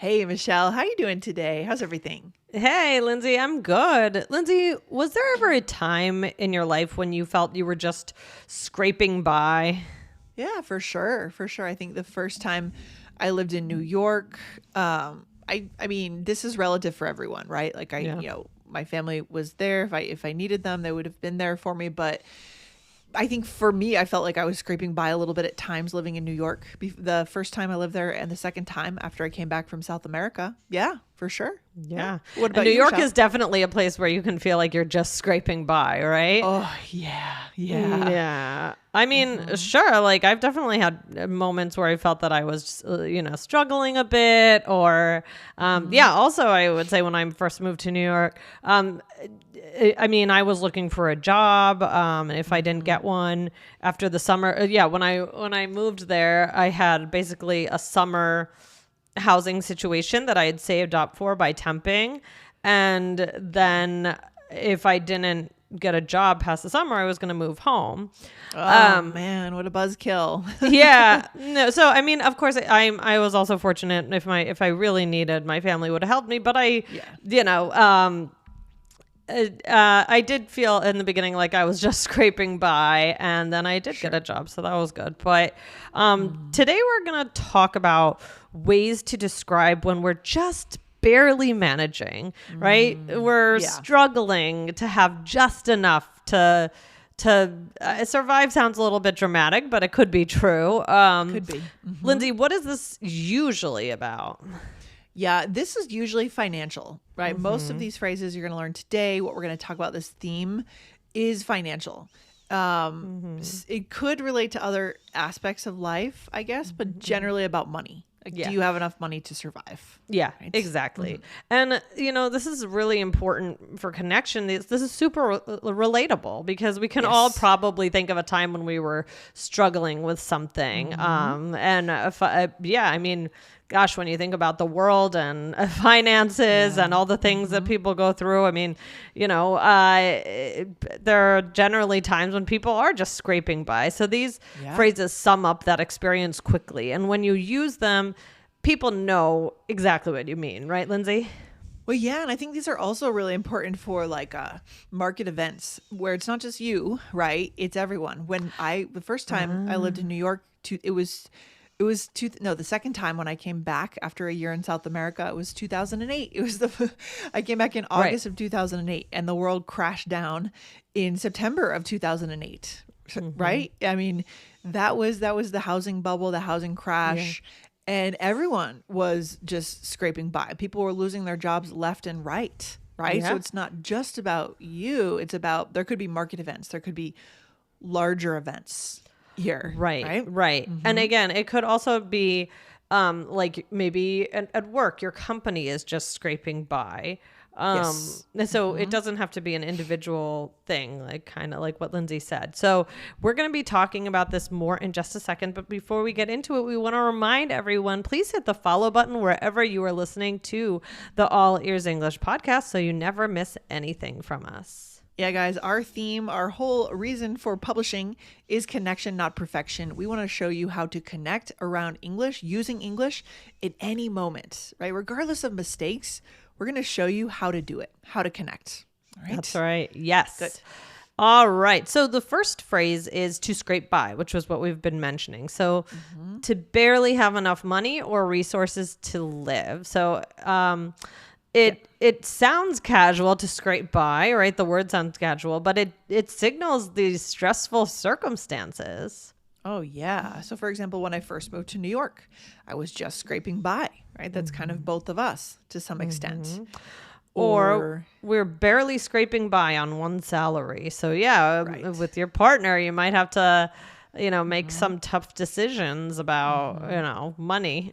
Hey, Michelle, how you doing today? How's everything? Hey, Lindsay, I'm good. Lindsay, was there ever a time in your life when you felt you were just scraping by? Yeah, for sure. For sure. I think the first time I lived in New York, I mean, this is relative for everyone, right? Like Yeah. my family was there. If I needed them, they would have been there for me. But I think for me, I felt like I was scraping by a little bit at times living in New York. The first time I lived there and the second time after I came back from South America. Yeah, for sure. Yeah. What And about New you, York Michelle? is definitely a place where you can feel like you're just scraping by, right? Oh, yeah. Yeah. Yeah. I mean, sure. Like, I've definitely had moments where I felt that I was, struggling a bit. Or, yeah, also, I would say when I first moved to New York, I mean, I was looking for a job. And if I didn't get one after the summer, when I moved there, I had basically a summer housing situation that I had saved up for by temping. And then if I didn't get a job past the summer, I was going to move home. Oh, man, what a buzzkill. Yeah. No. So, I mean, of course, I was also fortunate if I really needed, my family would have helped me. But Yeah. I did feel in the beginning like I was just scraping by, and then I did get a job, so that was good. But today we're going to talk about ways to describe when we're just barely managing, right? We're Yeah. struggling to have just enough to survive. Sounds a little bit dramatic, but it could be true. Could be. Lindsay, what is this usually about? Yeah, this is usually financial, right? Most of these phrases you're going to learn today, what we're going to talk about, this theme is financial. It could relate to other aspects of life, I guess, but generally about money. Like, Yeah. do you have enough money to survive? Yeah, Right. exactly. And, this is really important for connection. This is super relatable because we can all Yes. probably think of a time when we were struggling with something. I mean, gosh, when you think about the world and finances and all the things that people go through, I mean, there are generally times when people are just scraping by. So these Yeah. phrases sum up that experience quickly. And when you use them, people know exactly what you mean, right, Lindsay? Well, yeah, and I think these are also really important for like market events where it's not just you, right? It's everyone. The first time I lived in New York, the second time when I came back after a year in South America, it was 2008. I came back in August of 2008, and the world crashed down in September of 2008. Right? I mean, that was the housing bubble, the housing crash. And everyone was just scraping by. People were losing their jobs left and right. Right. So Yeah. it's not just about you. It's about, there could be market events. There could be larger events here. Right. And again, it could also be like maybe at work, your company is just scraping by. Yes. So it doesn't have to be an individual thing, like kind of like what Lindsay said. So we're going to be talking about this more in just a second. But before we get into it, we want to remind everyone, please hit the follow button wherever you are listening to the All Ears English podcast so you never miss anything from us. Yeah, guys, our theme, our whole reason for publishing is connection, not perfection. We want to show you how to connect around English, using English in any moment, right? Regardless of mistakes, we're going to show you how to do it, how to connect. All right. That's right. Yes. Good. All right. So the first phrase is to scrape by, which was what we've been mentioning. So to barely have enough money or resources to live. So it sounds casual to scrape by, right? The word sounds casual, but it signals these stressful circumstances. Oh, yeah. So, for example, when I first moved to New York, I was just scraping by, right? That's kind of both of us to some extent. Or we're barely scraping by on one salary. So yeah, Right. with your partner, you might have to, make some tough decisions about, money.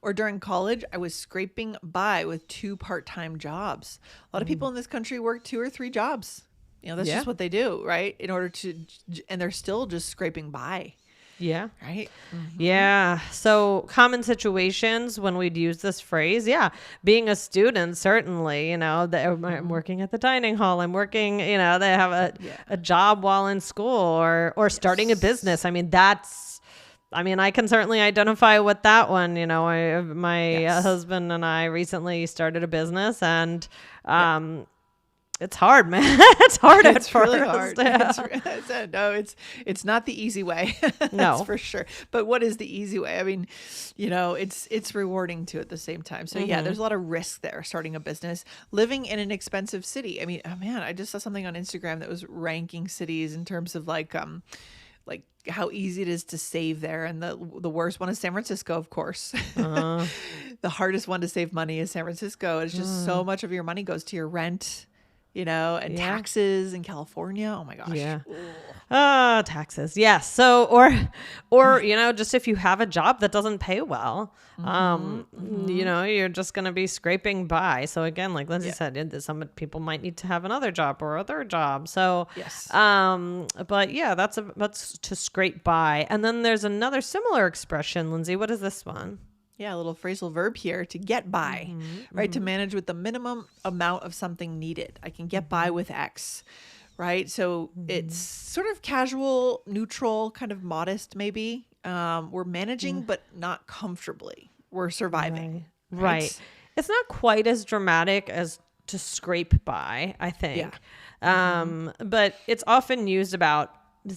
Or during college, I was scraping by with 2 part-time jobs. A lot of people in this country work 2 or 3 jobs. That's Yeah. just what they do, right? And they're still just scraping by, Yeah. right? Yeah. So common situations when we'd use this phrase. Yeah. Being a student, certainly, I'm working at the dining hall. I'm working, they have a job while in school or starting a business. I mean, that's I mean, I can certainly identify with that one. You know, my Yes. husband and I recently started a business, and it's hard, man. It's hard at It's first. really hard. Yeah. It's not the easy way. That's No. for sure. But what is the easy way? I mean, you know, it's rewarding too at the same time. So yeah, there's a lot of risk there starting a business, living in an expensive city. I mean, oh man, I just saw something on Instagram that was ranking cities in terms of like how easy it is to save there, and the worst one is San Francisco, of course. The hardest one to save money is San Francisco. It's just so much of your money goes to your rent, you know, and taxes in California. Oh my gosh. Yeah. Taxes. Yes. So, or, you know, just if you have a job that doesn't pay well, you know, you're just going to be scraping by. So again, like Lindsay said, some people might need to have another job or a third job. So, Yes. but yeah, that's to scrape by. And then there's another similar expression, Lindsay. What is this one? Yeah, a little phrasal verb here, to get by, right? To manage with the minimum amount of something needed. I can get by with X, right? So it's sort of casual, neutral, kind of modest maybe. We're managing, but not comfortably. We're surviving. Right. It's not quite as dramatic as to scrape by, I think. Yeah. But it's often used about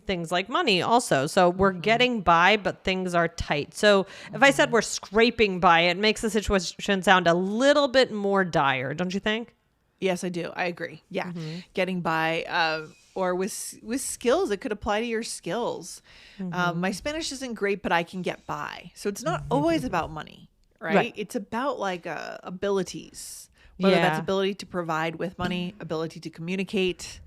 things like money also. So we're getting by, but things are tight. So if I said we're scraping by, it makes the situation sound a little bit more dire, don't you think? Yes, I do. I agree. Yeah. Getting by, or with skills, it could apply to your skills. My Spanish isn't great, but I can get by. So it's not always about money, right? It's about like abilities, whether that's ability to provide with money, ability to communicate.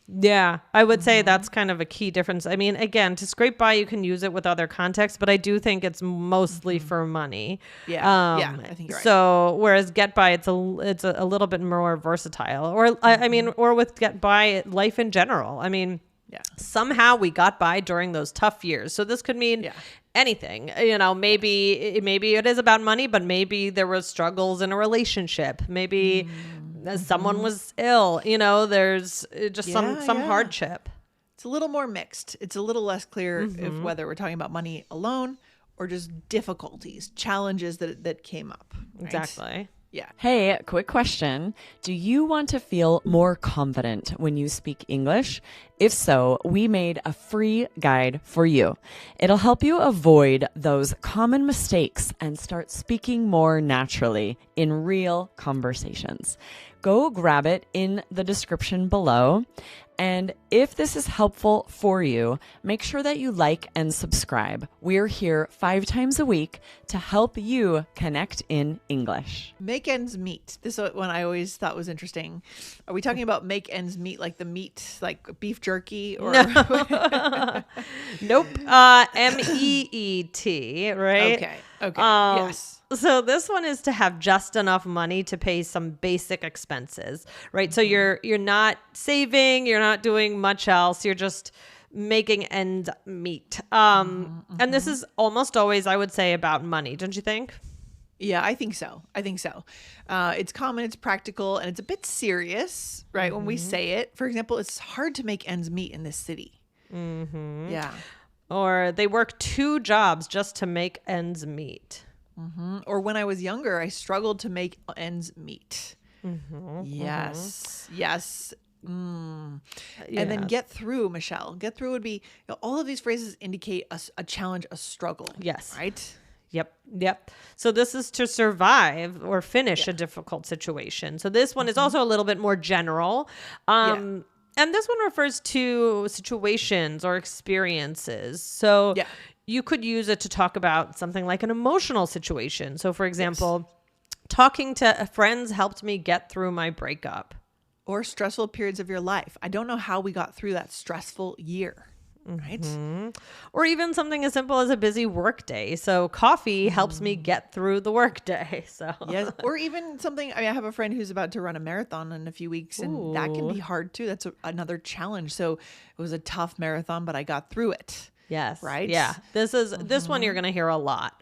Yeah, I would say that's kind of a key difference. I mean, again, to scrape by, you can use it with other contexts, but I do think it's mostly for money. Yeah, I think you're right. So whereas get by, it's a little bit more versatile. Or I mean, or with get by, life in general. I mean, somehow we got by during those tough years. So this could mean anything. You know, maybe it is about money, but maybe there were struggles in a relationship. Maybe someone was ill, you know, there's just some hardship. It's a little more mixed. It's a little less clear if whether we're talking about money alone or just difficulties, challenges that came up. Right? Exactly. Yeah. Hey, quick question. Do you want to feel more confident when you speak English? If so, we made a free guide for you. It'll help you avoid those common mistakes and start speaking more naturally in real conversations. Go grab it in the description below. And if this is helpful for you, make sure that you like and subscribe. We're here 5 times a week to help you connect in English. Make ends meet. This one I always thought was interesting. Are we talking about make ends meet like the meat, like beef jerky? Or Nope. MEET, right? Okay. Yes. So this one is to have just enough money to pay some basic expenses, right? So you're not saving, you're not doing much else. You're just making ends meet. And this is almost always, I would say, about money. Don't you think? Yeah, I think so. It's common, it's practical, and it's a bit serious, right? When we say it, for example, it's hard to make ends meet in this city. Yeah. Or they work 2 jobs just to make ends meet. Or when I was younger, I struggled to make ends meet. Yes. And then get through, Michelle. Get through would be, all of these phrases indicate a challenge, a struggle. Yes. Right? Yep. So this is to survive or finish a difficult situation. So this one is also a little bit more general. And this one refers to situations or experiences. So you could use it to talk about something like an emotional situation. So for example, talking to friends helped me get through my breakup. Or stressful periods of your life. I don't know how we got through that stressful year. Right? Or even something as simple as a busy work day. So coffee helps me get through the work day. So yes. Or even something, I have a friend who's about to run a marathon in a few weeks, and that can be hard too. That's another challenge. So it was a tough marathon, but I got through it. Yes. Right? Yeah. This one you're going to hear a lot.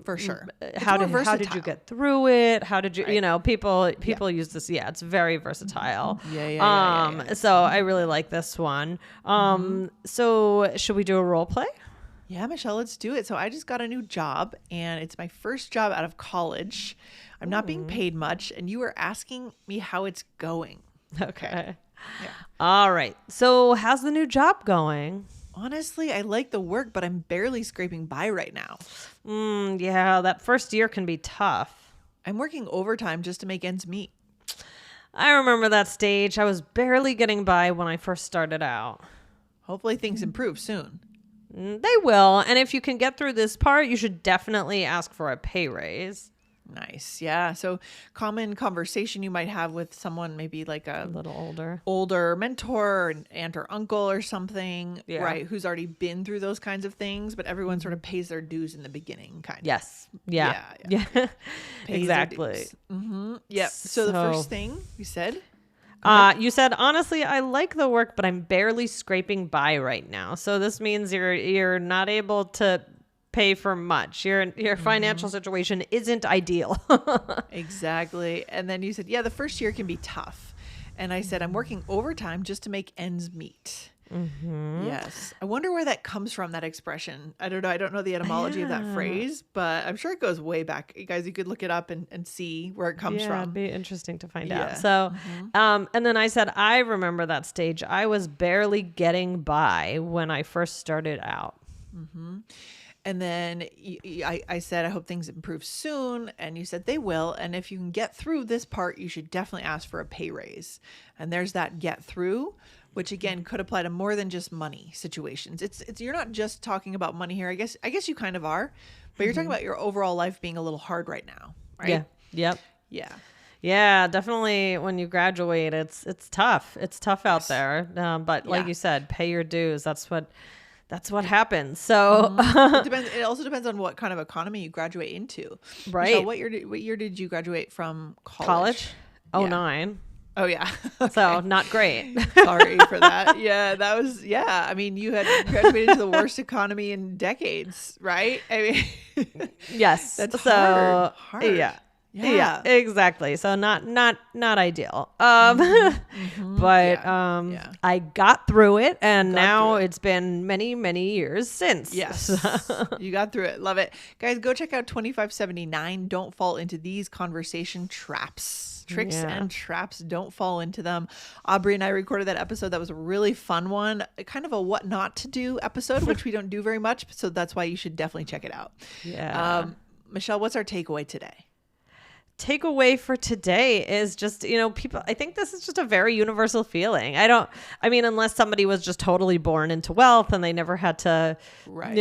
For sure. How did you get through it? How did you, people use this. Yeah. It's very versatile. Yeah. So I really like this one. So should we do a role play? Yeah, Michelle, let's do it. So I just got a new job and it's my first job out of college. I'm not being paid much and you were asking me how it's going. Okay. Yeah. All right. So how's the new job going? Honestly, I like the work, but I'm barely scraping by right now. Yeah, that first year can be tough. I'm working overtime just to make ends meet. I remember that stage. I was barely getting by when I first started out. Hopefully things improve soon. They will. And if you can get through this part, you should definitely ask for a pay raise. Nice. Yeah. So common conversation you might have with someone, maybe like A a little older mentor, an aunt or uncle or something, Yeah. right? Who's already been through those kinds of things, but everyone sort of pays their dues in the beginning, kind of. Yes. Yeah. Yeah. Yeah. Pays Exactly. their dues. Yep. So the first thing you said, You said, honestly, I like the work, but I'm barely scraping by right now. So this means you're not able to pay for much. Your financial situation isn't ideal. exactly. And then you said, yeah, the first year can be tough. And I said, I'm working overtime just to make ends meet. Yes. I wonder where that comes from, that expression. I don't know. I don't know the etymology of that phrase, but I'm sure it goes way back. You guys, you could look it up and see where it comes from. It'd be interesting to find Yeah. out. So, and then I said, I remember that stage. I was barely getting by when I first started out. And then I said, I hope things improve soon. And you said they will. And if you can get through this part, you should definitely ask for a pay raise. And there's that get through, which again could apply to more than just money situations. It's you're not just talking about money here. I guess you kind of are, but you're talking about your overall life being a little hard right now, right? Yeah. Yep. Yeah. Yeah, definitely. When you graduate, it's tough. It's tough out there. But like Yeah. you said, pay your dues. That's what happens. So It depends. It also depends on what kind of economy you graduate into. Right. Michelle, what year did you graduate from college? college, Yeah. 09. Oh yeah. So not great. Sorry for that. Yeah, that was, I mean, you had graduated to the worst economy in decades, right? I mean, Yes. that's so hard. Yeah. Yeah. Yeah, exactly. So not ideal. But Yeah. I got through it, and Got now through it. it's been many, many years since. Yes. You got through it. Love it. Guys, go check out 2579. Don't fall into these conversation traps. Tricks Yeah. and traps. Don't fall into them. Aubrey and I recorded that episode. That was a really fun one. Kind of a what not to do episode, which we don't do very much. So that's why you should definitely check it out. Yeah. Michelle, what's our takeaway today? Takeaway for today is just, people, I think this is just a very universal feeling. I mean, unless somebody was just totally born into wealth and they never had to, Right.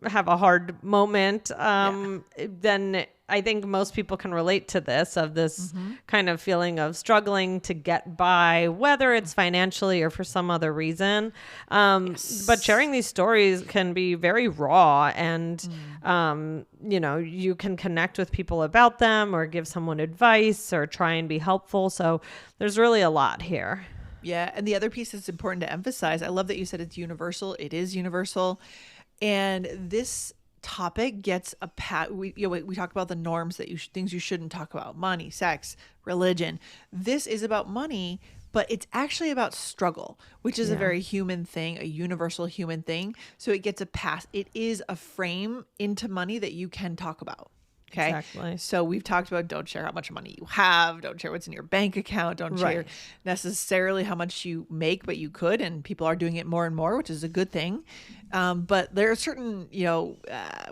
have a hard moment, then I think most people can relate to this, of this kind of feeling of struggling to get by, whether it's financially or for some other reason. But sharing these stories can be very raw, and, you can connect with people about them or give someone advice or try and be helpful. So there's really a lot here. Yeah. And the other piece that's important to emphasize, I love that you said it's universal. It is universal. And this topic gets a pat. We talk about the norms that things you shouldn't talk about: money, sex, religion. This is about money, but it's actually about struggle, which is a very human thing, a universal human thing. So it gets a pass. It is a frame into money that you can talk about. Okay. Exactly. So we've talked about, don't share how much money you have, don't share what's in your bank account, don't share Right. necessarily how much you make, but you could, and people are doing it more and more, which is a good thing. But there are certain,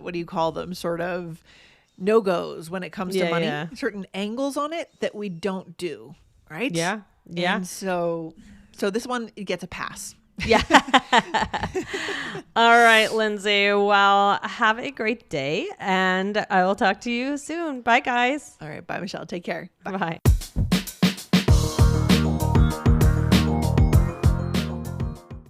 what do you call them? Sort of no-goes when it comes to money, certain angles on it that we don't do. Right. Yeah. Yeah. And so this one, it gets a pass. Yeah. All right, Lindsay. Well, have a great day, and I will talk to you soon. Bye, guys. All right. Bye, Michelle. Take care. Bye. Bye.